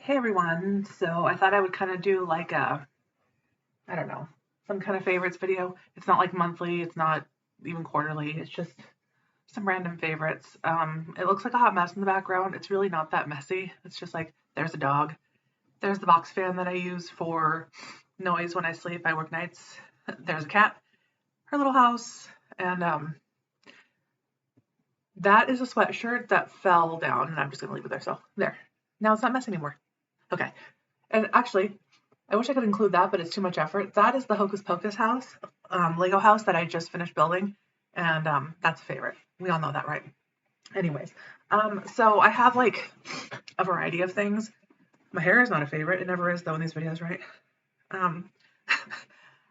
Hey everyone, so I thought I would kind of do like I don't know, some kind of favorites video. It's not like monthly, it's not even quarterly, it's just some random favorites. It looks like a hot mess in the background. It's really not that messy. It's just like there's a dog, there's the box fan that I use for noise when I sleep. I work nights. There's a cat, her little house, and that is a sweatshirt that fell down, and I'm just gonna leave it there. So there. Now it's not messy anymore. Okay. And actually, I wish I could include that, but it's too much effort. That is the Hocus Pocus house, Lego house that I just finished building, and that's a favorite. We all know that, right? Anyways, so I have like a variety of things. My hair is not a favorite. It never is though in these videos, right? Um,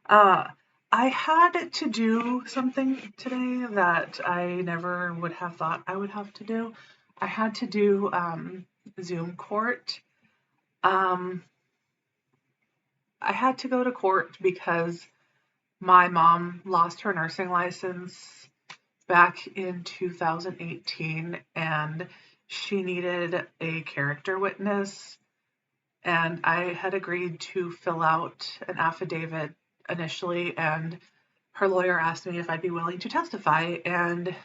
uh, I had to do something today that I never would have thought I would have to do. I had to do Zoom court. Um, I had to go to court because my mom lost her nursing license back in 2018 and she needed a character witness. And I had agreed to fill out an affidavit initially, and her lawyer asked me if I'd be willing to testify. And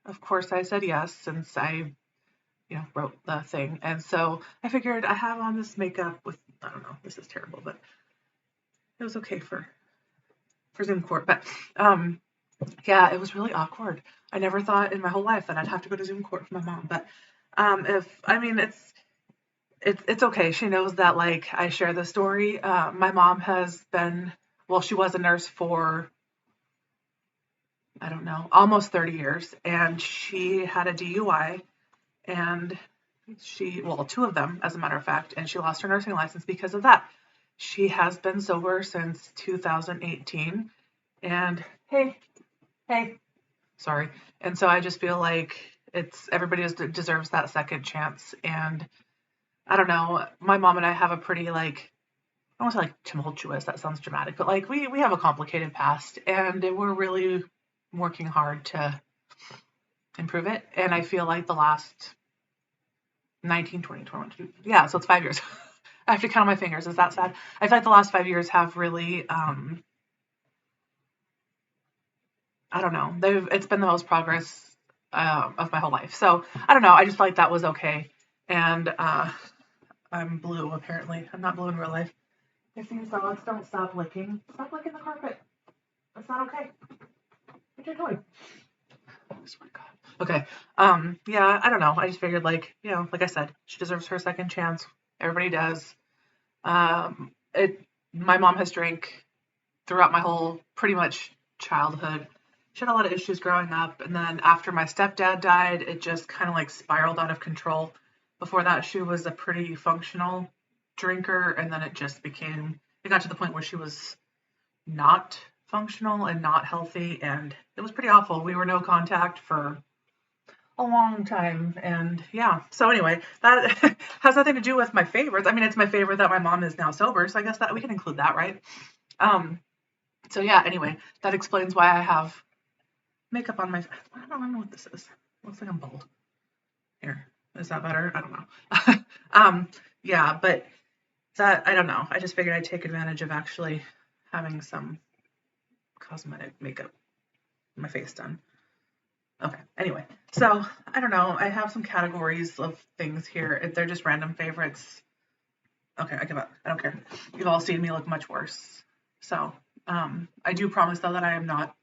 of course, I said yes, since I, wrote the thing. And so I figured I have on this makeup with, I don't know, this is terrible, but it was okay for Zoom court. But yeah, it was really awkward. I never thought in my whole life that I'd have to go to Zoom court for my mom. But if I mean, it's okay. She knows that like I share the story. My mom has been, well, she was a nurse for I don't know, almost 30 years, and she had a DUI, and well, two of them, as a matter of fact, and she lost her nursing license because of that. She has been sober since 2018, and hey, sorry. And so I just feel like everybody deserves that second chance. And I don't know, my mom and I have a pretty like I don't want to say like tumultuous, that sounds dramatic, but like we have a complicated past and we're really working hard to improve it. And I feel like the last 19, 20, 21, yeah, so it's 5 years. I have to count on my fingers. Is that sad? I feel like the last 5 years have really I don't know. It's been the most progress of my whole life. So I don't know. I just felt like that was okay. And I'm blue apparently. I'm not blue in real life. If these dogs don't stop licking the carpet. That's not okay. What are you doing? I swear to God. Okay. Yeah, I don't know. I just figured like I said, she deserves her second chance. Everybody does. It my mom has drank throughout my whole pretty much childhood. She had a lot of issues growing up, and then after my stepdad died, it just kind of like spiraled out of control. Before that, she was a pretty functional drinker, and then it got to the point where she was not functional and not healthy, and it was pretty awful. We were no contact for a long time, and yeah. So anyway, that has nothing to do with my favorites. I mean, it's my favorite that my mom is now sober, so I guess that we can include that, right? Um, so yeah, anyway, that explains why I have makeup on my face. I don't know what this is. Looks like I'm bald. Here. Is that better? I don't know. Yeah, but that I don't know. I just figured I'd take advantage of actually having some cosmetic makeup on my face done. Okay. Anyway, so I don't know. I have some categories of things here. They're just random favorites. Okay, I give up. I don't care. You've all seen me look much worse. So, I do promise though that I am not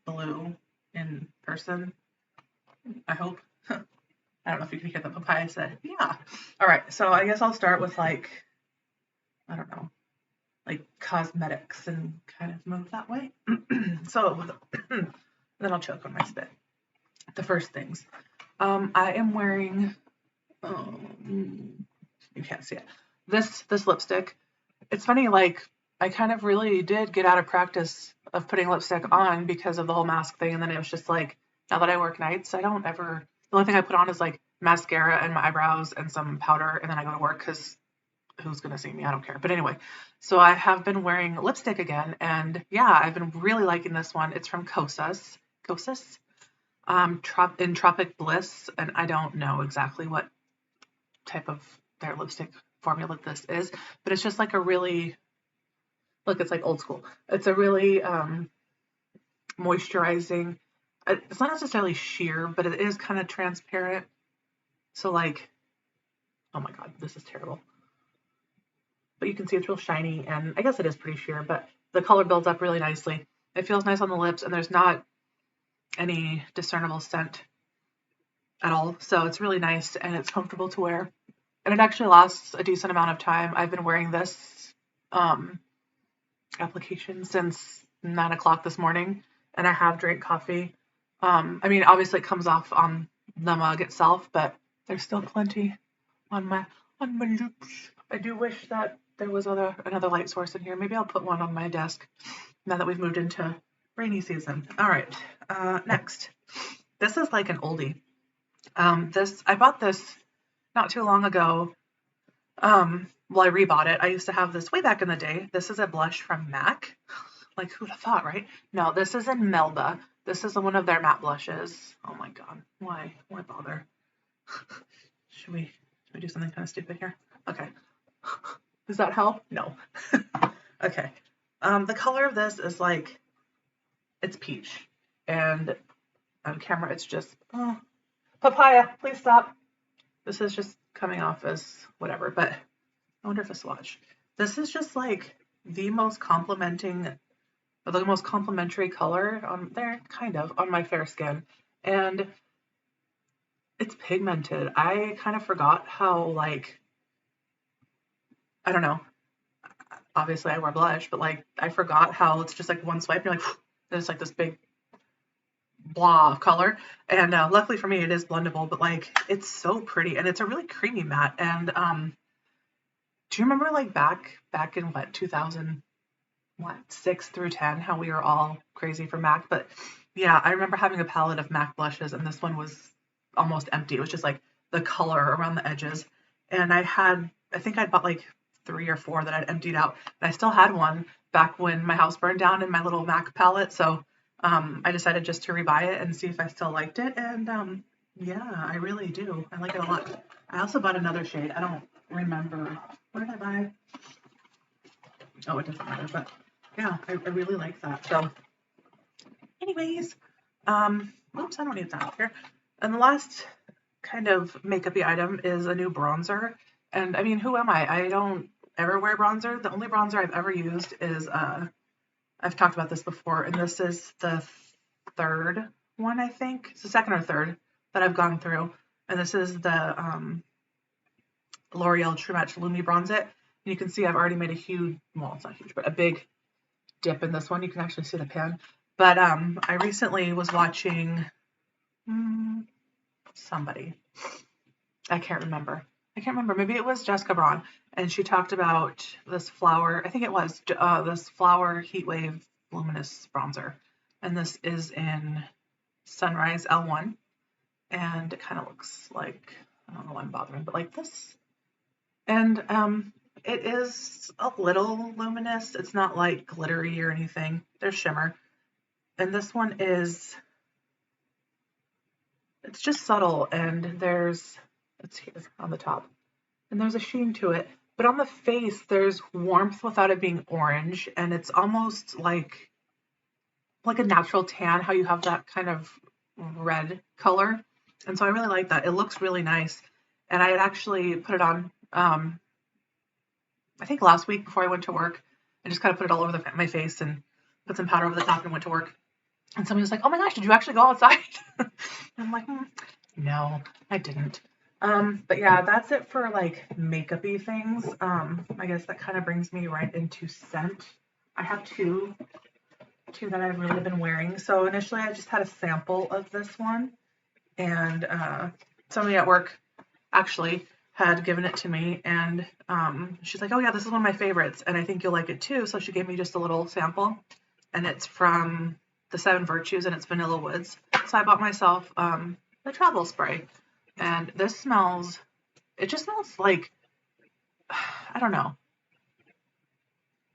blue in person. I hope. I don't know if you can hear the papaya said. Yeah. All right. So I guess I'll start with like, I don't know, like cosmetics and kind of move that way. So then I'll choke on my spit. The first things. I am wearing, you can't see it. This lipstick. It's funny, like I kind of really did get out of practice of putting lipstick on because of the whole mask thing, and then it was just like now that I work nights, I don't ever. The only thing I put on is like mascara and my eyebrows and some powder, and then I go to work because who's gonna see me? I don't care. But anyway, so I have been wearing lipstick again, and yeah, I've been really liking this one. It's from Kosas. Kosas? In Tropic Bliss, and I don't know exactly what type of their lipstick formula this is, but it's just like a really, look, it's like old school. It's a really moisturizing, it's not necessarily sheer, but it is kind of transparent. So like, oh my God, this is terrible. But you can see it's real shiny, and I guess it is pretty sheer, but the color builds up really nicely. It feels nice on the lips, and there's not any discernible scent at all. So it's really nice, and it's comfortable to wear. And it actually lasts a decent amount of time. I've been wearing this application since 9 o'clock this morning, and I have drank coffee. I mean, obviously it comes off on the mug itself, but there's still plenty on my lips. I do wish that there was another light source in here. Maybe I'll put one on my desk now that we've moved into rainy season. All right, next. This is like an oldie. I bought this not too long ago. Well, I rebought it. I used to have this way back in the day. This is a blush from MAC. Like, who'd have thought, right? No, this is in Melba. This is one of their matte blushes. Oh my God, why bother? Should we do something kind of stupid here? Okay. Does that help? No. Okay. The color of this is like, it's peach, and on camera it's just papaya. Please stop. This is just coming off as whatever, but I wonder if a swatch. This is just like the most complimentary color on there, kind of, on my fair skin. And it's pigmented. I kind of forgot how, like, I don't know. Obviously I wear blush, but like I forgot how it's just like one swipe, and you're like, and it's like this big blah of color. And luckily for me, it is blendable, but like it's so pretty, and it's a really creamy matte. And do you remember like back in what 2006 through 10, how we were all crazy for MAC? But yeah, I remember having a palette of MAC blushes, and this one was almost empty. It was just like the color around the edges. And I think I'd bought like 3 or 4 that I'd emptied out, and I still had one back when my house burned down in my little MAC palette. So I decided just to rebuy it and see if I still liked it. And yeah, I really do. I like it a lot. I also bought another shade. I don't remember. What did I buy? Oh, it doesn't matter. But yeah, I really like that. So anyways, oops, I don't need that here. And the last kind of makeup-y item is a new bronzer. And I mean, who am I? I don't ever wear bronzer. The only bronzer I've ever used is, I've talked about this before, and this is the third one, I think. It's the second or third that I've gone through. And this is the L'Oreal True Match Lumi Bronze It. And you can see I've already made a huge, well, it's not huge, but a big dip in this one. You can actually see the pan. But I recently was watching somebody. I can't remember. Maybe it was Jessica Braun, and she talked about this flower. I think it was this Flower Heat Wave Luminous Bronzer, and this is in Sunrise L1, and it kind of looks like, I don't know why I'm bothering, but like this. And it is a little luminous. It's not like glittery or anything. There's shimmer, and this one is. It's just subtle, and it's here on the top, and there's a sheen to it. But on the face, there's warmth without it being orange, and it's almost like a natural tan, how you have that kind of red color. And so I really like that. It looks really nice. And I had actually put it on, I think last week before I went to work. I just kind of put it all over my face and put some powder over the top and went to work. And somebody was like, "Oh my gosh, did you actually go outside?" I'm like, no, I didn't. But yeah, that's it for like makeup-y things. I guess that kind of brings me right into scent. I have two that I've really been wearing. So initially I just had a sample of this one, and somebody at work actually had given it to me, and she's like, "Oh yeah, this is one of my favorites, and I think you'll like it too." So she gave me just a little sample, and it's from the 7 Virtues, and it's Vanilla Woods. So I bought myself the travel spray, and this smells, it just smells like, I don't know,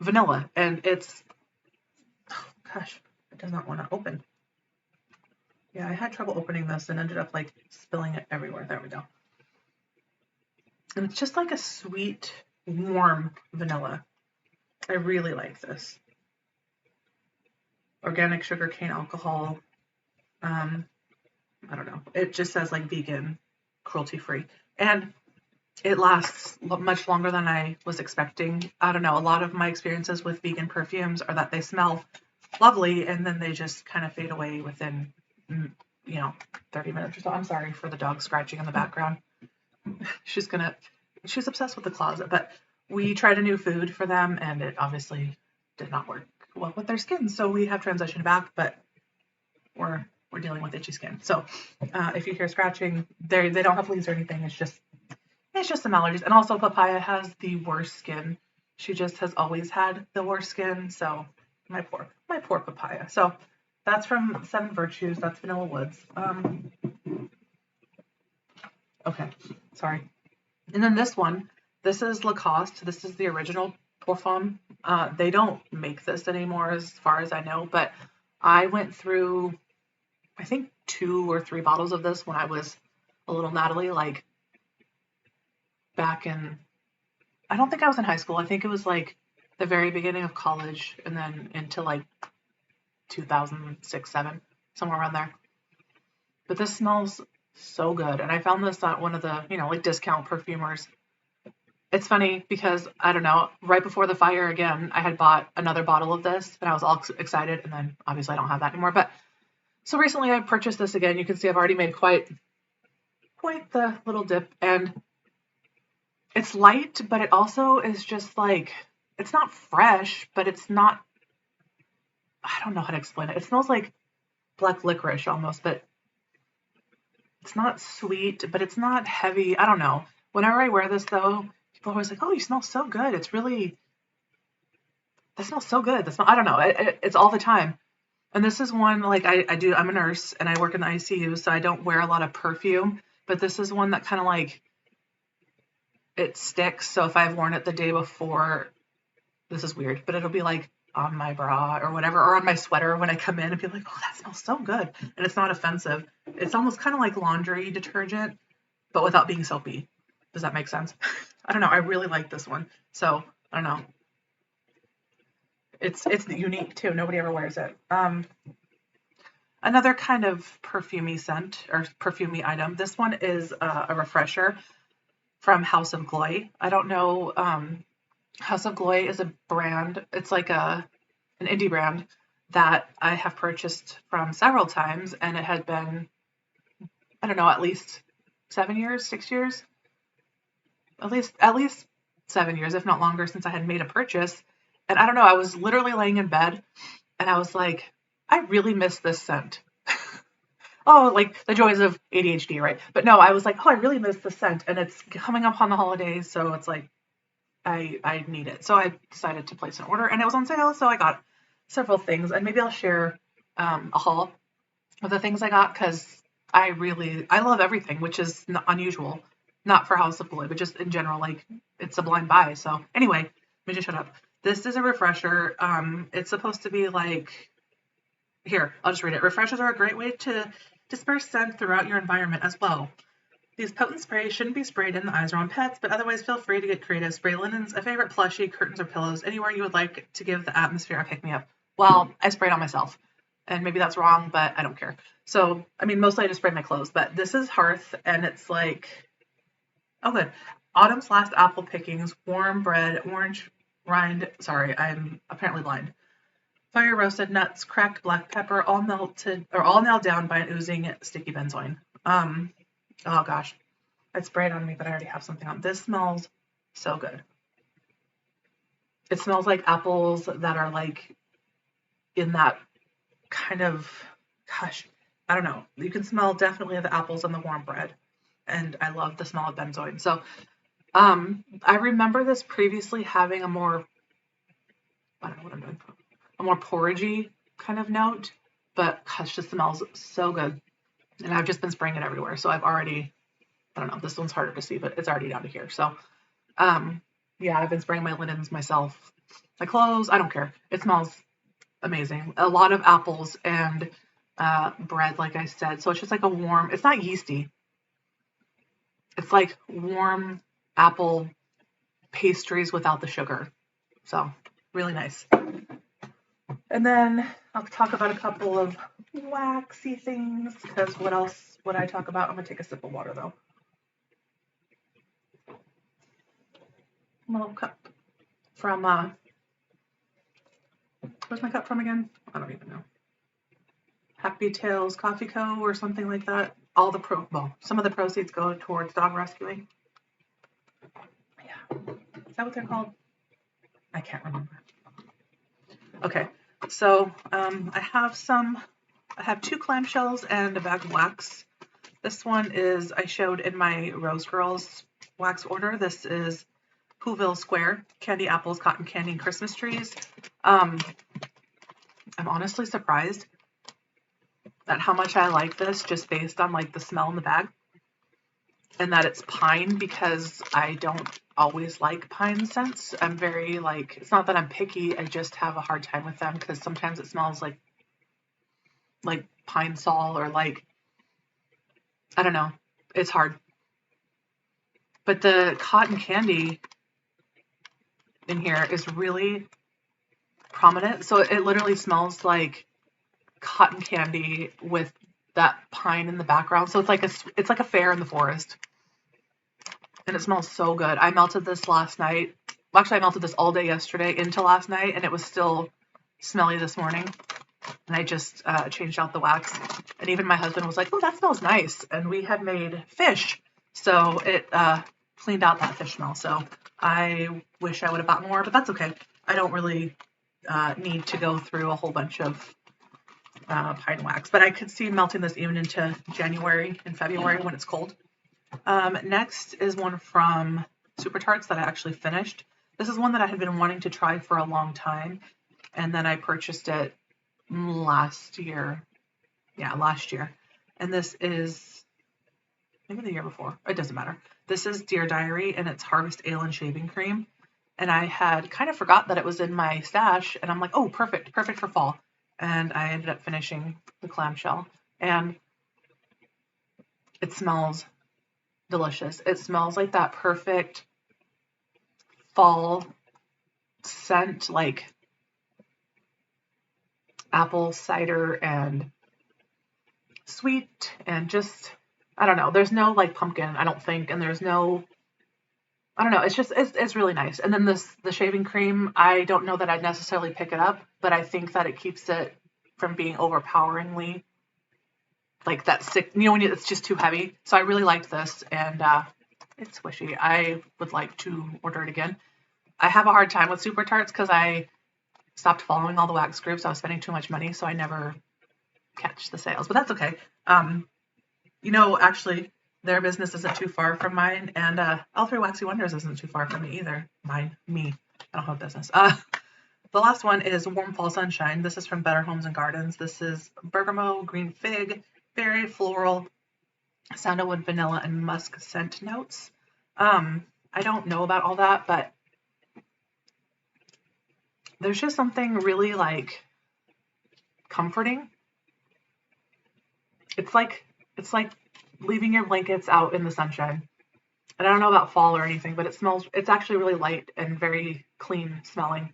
vanilla, and it's, oh gosh, it does not want to open. Yeah, I had trouble opening this and ended up like spilling it everywhere. There we go. And it's just like a sweet, warm vanilla. I really like this. Organic sugar cane alcohol. I don't know. It just says like vegan, cruelty free. And it lasts much longer than I was expecting. I don't know. A lot of my experiences with vegan perfumes are that they smell lovely and then they just kind of fade away within, 30 minutes or so. I'm sorry for the dog scratching in the background. She's obsessed with the closet, but we tried a new food for them and it obviously did not work well with their skin. So we have transitioned back, but we're dealing with itchy skin. So if you hear scratching, they don't have fleas or anything. It's just some allergies. And also Papaya has the worst skin. She just has always had the worst skin. So my poor Papaya. So that's from Seven Virtues. That's Vanilla Woods. Okay, sorry. And then this is Lacoste. This is the original Parfum. They don't make this anymore as far as I know, but I went through, I think 2 or 3 bottles of this when I was a little Natalie, like back in, I don't think I was in high school. I think it was like the very beginning of college and then into like 2006, 7, somewhere around there. But this smells so good. And I found this at one of the, like discount perfumers. It's funny because, I don't know, right before the fire again, I had bought another bottle of this and I was all excited. And then obviously I don't have that anymore. But so recently I purchased this again. You can see I've already made quite the little dip. And it's light, but it also is just like, it's not fresh, but it's not, I don't know how to explain it. It smells like black licorice almost, but it's not sweet, but it's not heavy. I don't know. Whenever I wear this though, people are always like, oh, you smell so good. That smells so good. I don't know. It's all the time. And this is one, like I'm a nurse and I work in the ICU, so I don't wear a lot of perfume, but this is one that kind of like, it sticks. So if I've worn it the day before, this is weird, but it'll be like on my bra or whatever, or on my sweater when I come in and be like, oh, that smells so good. And it's not offensive. It's almost kind of like laundry detergent, but without being soapy. Does that make sense? I don't know. I really like this one. So I don't know. It's unique too. Nobody ever wears it. Another kind of perfumey scent or perfumey item. This one is a refresher from House of Gloy. I don't know. House of Gloy is a brand. It's like an indie brand that I have purchased from several times, and it had been, I don't know, at least 7 years, 6 years, at least 7 years, if not longer, since I had made a purchase. And I don't know, I was literally laying in bed, and I was like, I really miss this scent. Oh, like the joys of ADHD, right? But no, I was like, oh, I really miss the scent, and it's coming up on the holidays, so it's like, I need it. So I decided to place an order and it was on sale. So I got several things and maybe I'll share a haul of the things I got because I love everything, which is unusual. Not for House of Gloy, but just in general, like it's a blind buy. So anyway, let me just shut up. This is a refresher. It's supposed to be like, here, I'll just read it. Refreshers are a great way to disperse scent throughout your environment as well. These potent sprays shouldn't be sprayed in the eyes or on pets, but otherwise feel free to get creative. Spray linens, a favorite plushie, curtains, or pillows, anywhere you would like to give the atmosphere a pick-me-up. Well, I sprayed on myself, and maybe that's wrong, but I don't care. So, I mean, mostly I just spray my clothes, but this is Hearth, and it's like, oh good. Autumn's last apple pickings, warm bread, orange rind, sorry, I'm apparently blind. Fire roasted nuts, cracked black pepper, all nailed down by an oozing sticky benzoin. Oh gosh, I'd spray it on me, but I already have something on. This smells so good. It smells like apples that are like in that kind of, gosh, I don't know. You can smell definitely the apples and the warm bread. And I love the smell of benzoin. So I remember this previously having a more, I don't know what I'm doing, a more porridgey kind of note, but gosh, just smells so good. And I've just been spraying it everywhere. So I've already, I don't know, this one's harder to see, but it's already down to here. So, yeah, I've been spraying my linens myself, my clothes, I don't care. It smells amazing. A lot of apples and bread, like I said. So it's just like a warm, it's not yeasty. It's like warm apple pastries without the sugar. So really nice. And then I'll talk about a couple of waxy things, because what else would I talk about? I'm gonna take a sip of water though. A little cup from where's my cup from again? I don't even know. Happy Tales Coffee Co. or something like that. All the some of the proceeds go towards dog rescuing. Yeah, is that what they're called? I can't remember. Okay, so I have 2 clamshells and a bag of wax. This one is, I showed in my Rose Girls wax order. This is Whoville Square, candy apples, cotton candy, and Christmas trees. I'm honestly surprised at how much I like this, just based on like the smell in the bag, and that it's pine, because I don't always like pine scents. I'm very like, it's not that I'm picky, I just have a hard time with them, because sometimes it smells like pine sol, or like, I don't know, it's hard. But the cotton candy in here is really prominent, so it literally smells like cotton candy with that pine in the background. So it's like a fair in the forest, and it smells so good. I melted this last night. Well, actually, I melted this all day yesterday into last night, and it was still smelly this morning. And I just changed out the wax, and even my husband was like, "Oh, that smells nice." And we had made fish, so it cleaned out that fish smell. So I wish I would have bought more, but that's okay. I don't really need to go through a whole bunch of pine wax, but I could see melting this even into January and February when it's cold. Next is one from Super Tarts that I actually finished. This is one that I had been wanting to try for a long time, and then I purchased it last year. Yeah, last year. And this is maybe the year before. It doesn't matter. This is Dear Diary, and it's Harvest Ale and Shaving Cream. And I had kind of forgot that it was in my stash, and I'm like, oh, perfect for fall. And I ended up finishing the clamshell, and it smells delicious. It smells like that perfect fall scent, like apple cider and sweet, and just, I don't know, there's no like pumpkin, I don't think, and there's no, I don't know, it's really nice. And then the shaving cream, I don't know that I'd necessarily pick it up, but I think that it keeps it from being overpoweringly like that sick, when it's just too heavy. So I really liked this, and it's squishy. I would like to order it again. I have a hard time with Super Tarts because I stopped following all the wax groups. I was spending too much money, so I never catch the sales, but that's okay. Actually, their business isn't too far from mine, and L3 Waxy Wonders isn't too far from me either. Me. I don't have a business. The last one is Warm Fall Sunshine. This is from Better Homes and Gardens. This is bergamot, green fig, berry, floral, sandalwood, vanilla, and musk scent notes. I don't know about all that, but there's just something really like comforting. It's like leaving your blankets out in the sunshine. And I don't know about fall or anything, but it's actually really light and very clean smelling.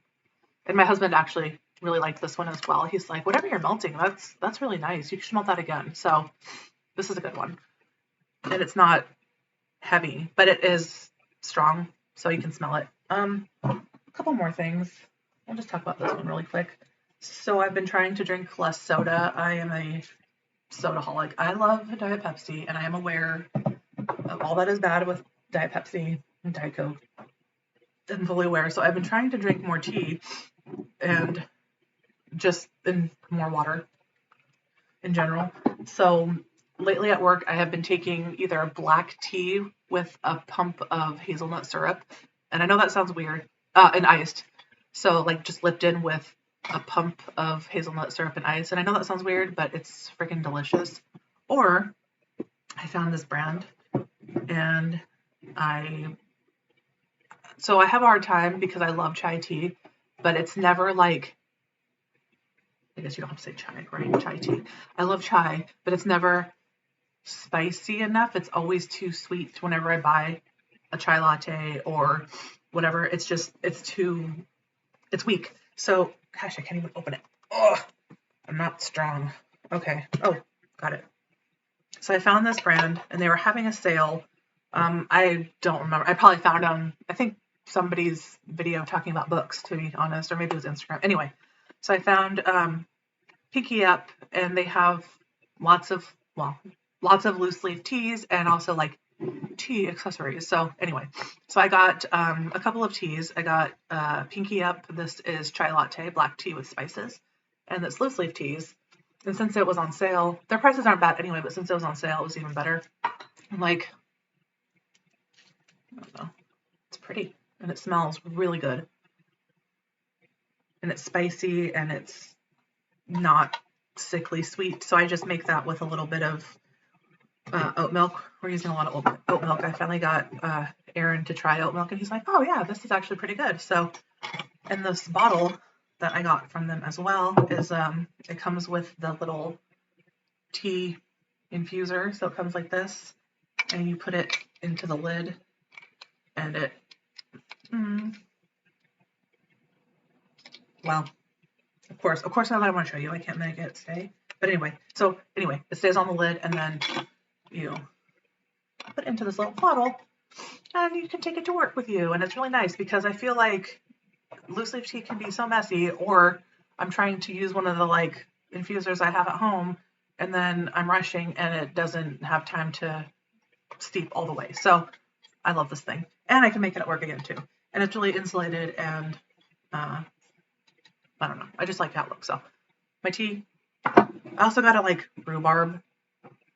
And my husband actually really liked this one as well. He's like, whatever you're melting, that's really nice. You should smell that again. So this is a good one. And it's not heavy, but it is strong, so you can smell it. A couple more things. I'll just talk about this one really quick. So I've been trying to drink less soda. I am a sodaholic. I love Diet Pepsi, and I am aware of all that is bad with Diet Pepsi and Diet Coke. I'm fully aware. So I've been trying to drink more tea and more water in general. So lately at work, I have been taking either a black tea with a pump of hazelnut syrup. And I know that sounds weird, and iced. So like just Lipton with a pump of hazelnut syrup and ice. And I know that sounds weird, but it's freaking delicious. Or I found this brand, and I have a hard time because I love chai tea, but it's never like, I guess you don't have to say chai, right? Chai tea. I love chai, but it's never spicy enough. It's always too sweet whenever I buy a chai latte or whatever. It's weak. So, gosh, I can't even open it. Oh, I'm not strong. Okay. Oh, got it. So I found this brand and they were having a sale. I don't remember. I probably found it on, I think, somebody's video talking about books, to be honest, or maybe it was Instagram. Anyway, so I found Pinky Up, and they have lots of loose leaf teas and also like tea accessories. So anyway, so I got a couple of teas. I got Pinky Up. This is chai latte, black tea with spices, and this loose leaf teas. And since it was on sale, their prices aren't bad anyway, but since it was on sale, it was even better. And like, I don't know, it's pretty and it smells really good. And it's spicy and it's not sickly sweet. So I just make that with a little bit of oat milk. We're using a lot of oat milk. I finally got Aaron to try oat milk and he's like, oh yeah, this is actually pretty good. So, and this bottle that I got from them as well is it comes with the little tea infuser. So it comes like this and you put it into the lid and it well, of course now that I want to show you, I can't make it stay. But anyway, it stays on the lid and then you put it into this little bottle and you can take it to work with you. And it's really nice because I feel like loose leaf tea can be so messy, or I'm trying to use one of the like infusers I have at home and then I'm rushing and it doesn't have time to steep all the way. So I love this thing and I can make it at work again too. And it's really insulated and I don't know. I just like how it looks. So my tea, I also got a like rhubarb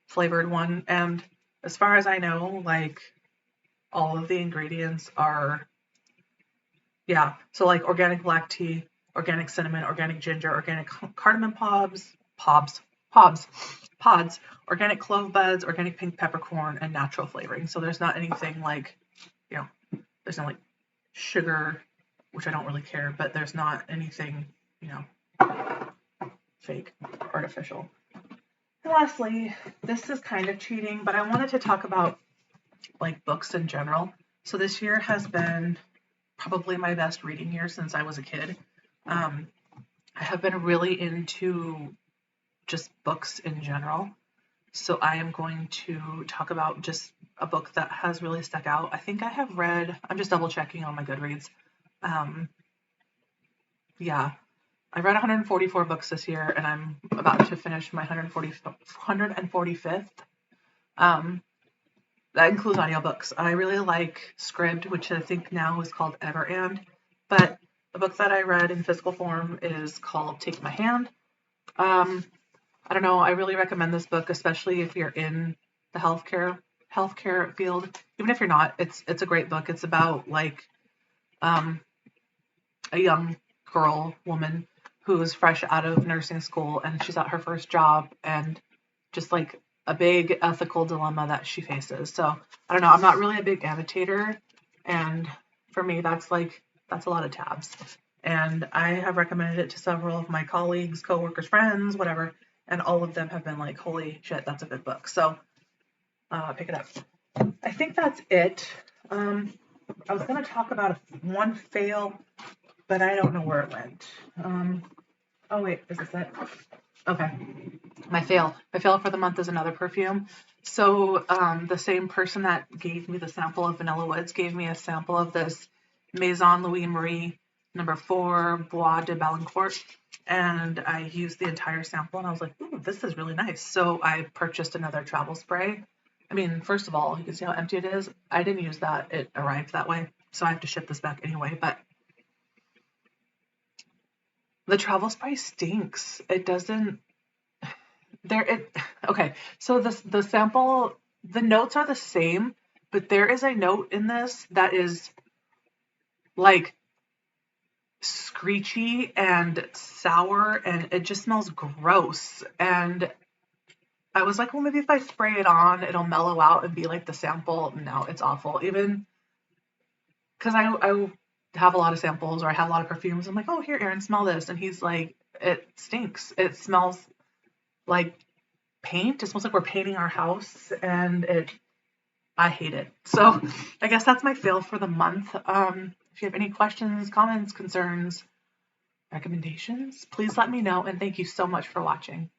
flavored one. And as far as I know, like all of the ingredients are, yeah. So like organic black tea, organic cinnamon, organic ginger, organic cardamom pods, organic clove buds, organic pink peppercorn, and natural flavoring. So there's not anything like, there's no like sugar, which I don't really care, but there's not anything, fake, artificial. And lastly, this is kind of cheating, but I wanted to talk about like books in general. So this year has been probably my best reading year since I was a kid. I have been really into just books in general. So I am going to talk about just a book that has really stuck out. I think I have read, I'm just double checking on my Goodreads. Yeah, I read 144 books this year and I'm about to finish my 145th. That includes audiobooks. I really like Scribd, which I think now is called Everand. But the book that I read in physical form is called Take My Hand. I don't know. I really recommend this book, especially if you're in the healthcare field. Even if you're not, it's a great book. It's about like a young woman who is fresh out of nursing school and she's at her first job and just like a big ethical dilemma that she faces. So I don't know. I'm not really a big annotator, and for me, that's a lot of tabs. And I have recommended it to several of my colleagues, coworkers, friends, whatever, and all of them have been like, "Holy shit, that's a good book." So pick it up. I think that's it. I was gonna talk about one fail, but I don't know where it went. Oh wait, is this it? Okay. My fail for the month is another perfume. So the same person that gave me the sample of Vanilla Woods gave me a sample of this Maison Louis Marie No. 4 Bois de Balancourt, and I used the entire sample and I was like, ooh, this is really nice. So I purchased another travel spray. I mean, first of all, you can see how empty it is. I didn't use that. It arrived that way. So I have to ship this back anyway, but the travel spray stinks. It doesn't. Okay. So the sample, the notes are the same, but there is a note in this that is like screechy and sour, and it just smells gross. And I was like, well, maybe if I spray it on, it'll mellow out and be like the sample. No, it's awful. Even because I have a lot of samples or I have a lot of perfumes. I'm like, oh, here, Aaron, smell this. And he's like, it stinks. It smells like paint. It smells like we're painting our house. And I hate it. So I guess that's my fail for the month. If you have any questions, comments, concerns, recommendations, please let me know. And thank you so much for watching.